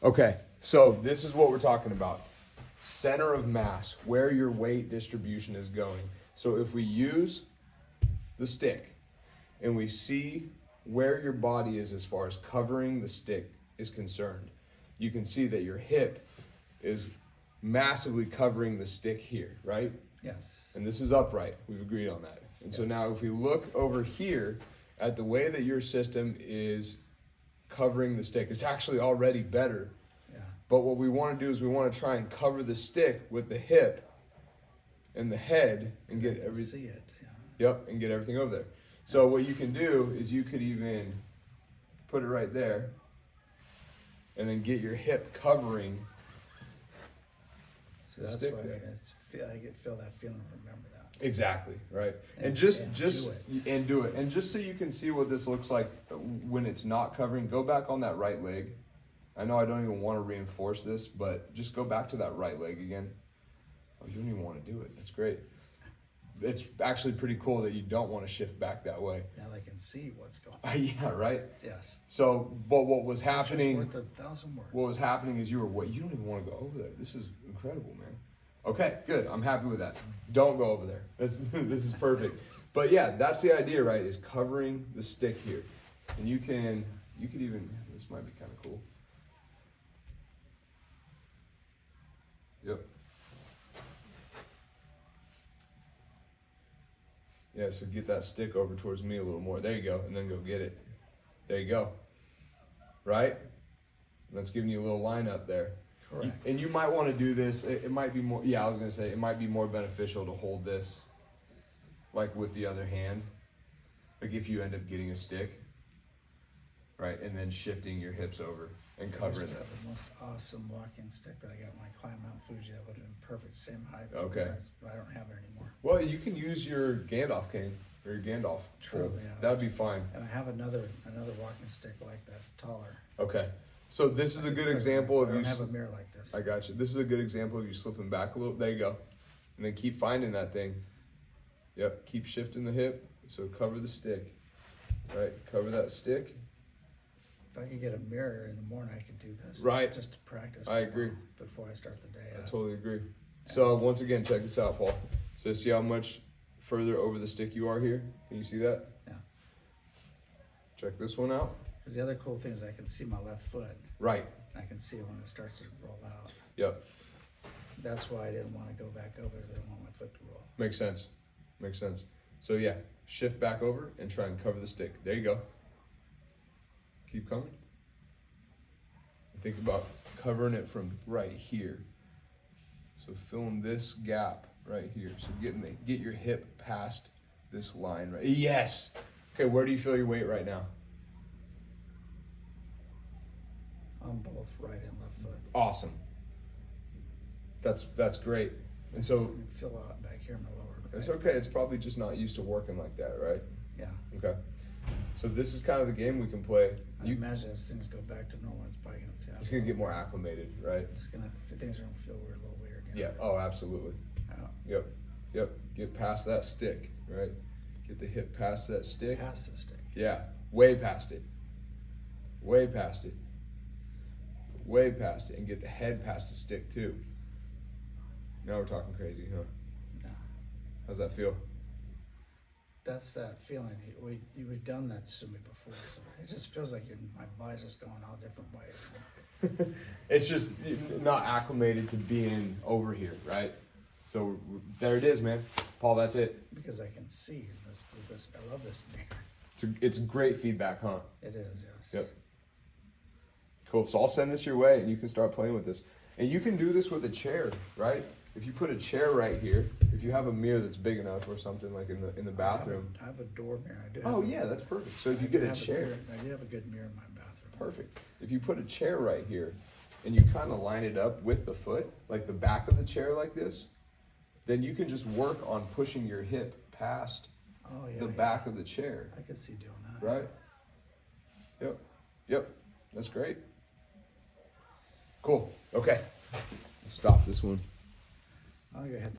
Okay, so this is what we're talking about. Center of mass, where your weight distribution is going. So if we use the stick and we see where your body is as far as covering the stick is concerned, you can see that your hip is massively covering the stick here, right? Yes. And this is upright. We've agreed on that. And so now if we look over here at the way that your system is covering the stick, it's actually already better. Yeah. But what we want to do is we want to try and cover the stick with the hip and the head and get everything. See it. Yeah. Yep, and get everything over there. So what you can do is you could even put it right there and then get your hip covering. So that's stick why there. I feel that feeling. Remember that. Exactly, right. And And just do it. And just so you can see what this looks like when it's not covering, go back on that right leg. I know I don't even want to reinforce this, but just go back to that right leg again. Oh, you don't even want to do it. That's great. It's actually pretty cool that you don't want to shift back that way. Now they can see what's going on. Yeah, right? Yes. So, but what was happening... Worth 1,000 words. What was happening is you don't even want to go over there. This is incredible, man. Okay, good. I'm happy with that. Don't go over there. This is perfect. But yeah, that's the idea, right? Is covering the stick here. And you could even, this might be kind of cool. Yep. Yeah, so get that stick over towards me a little more. There you go. And then go get it. There you go. Right? And that's giving you a little line up there. Correct. And you might want to do this. It might be more, yeah, I was going to say, it might be more beneficial to hold this like with the other hand. Like if you end up getting a stick, right? And then shifting your hips over and I covering used to it. have the most awesome walking stick that I got when I climbed Mount Fuji. That would have been perfect, same height. Okay. But I don't have it anymore. Well, you can use your Gandalf cane or your Gandalf. True, pole. yeah. That'd be fine. And I have another walking stick like that's taller. Okay. So this is a good example I of you. don't have a mirror like this. I got you. This is a good example of you slipping back a little. There you go. And then keep finding that thing. Yep. Keep shifting the hip. So cover the stick. Right. Cover that stick. If I could get a mirror in the morning, I could do this. Right. Just to practice. I agree. Before I start the day. I totally agree. So once again, check this out, Paul. So see how much further over the stick you are here? Can you see that? Yeah. Check this one out. Because the other cool thing is I can see my left foot. Right. I can see it when it starts to roll out. Yep. That's why I didn't want to go back over, because I didn't want my foot to roll. Makes sense. Makes sense. So yeah, shift back over and try and cover the stick. There you go. Keep coming. Think about covering it from right here. So filling this gap right here. So get your hip past this line right. Yes. Okay, where do you feel your weight right now? On both right and left foot. Awesome. That's great. And so I feel a lot back here in my lower. it's right. okay. It's probably just not used to working like that, right? Yeah. Okay. So this is kind of the game we can play. I imagine as things go back to normal, it's probably gonna feel. It's gonna get more acclimated, right? Things are gonna feel weird, a little weird. You know? Yeah. Oh, absolutely. Yeah. Yep. Get past that stick, right? Get the hip past that stick. Past the stick. Yeah. Way past it. Way past it. Way past it, and get the head past the stick too. Now we're talking crazy, huh? Yeah. How's that feel? That's that feeling. We've done that to me before, so it just feels like my body's just going all different ways. It's just not acclimated to being over here, right? So there it is, man. Paul, that's it. Because I can see this. I love this mirror. It's great feedback, huh? It is, yes. Yep. Cool. So I'll send this your way, and you can start playing with this. And you can do this with a chair, right? If you put a chair right here, if you have a mirror that's big enough or something like in the bathroom. I have a door mirror. I do. Oh yeah, that's perfect. So if you get a chair, I do have a good mirror in my bathroom. perfect. If you put a chair right here, and you kind of line it up with the foot, like the back of the chair like this, then you can just work on pushing your hip past the back of the chair. I could see doing that. Right? Yep. That's great. Cool. Okay. Stop this one. I'll go ahead.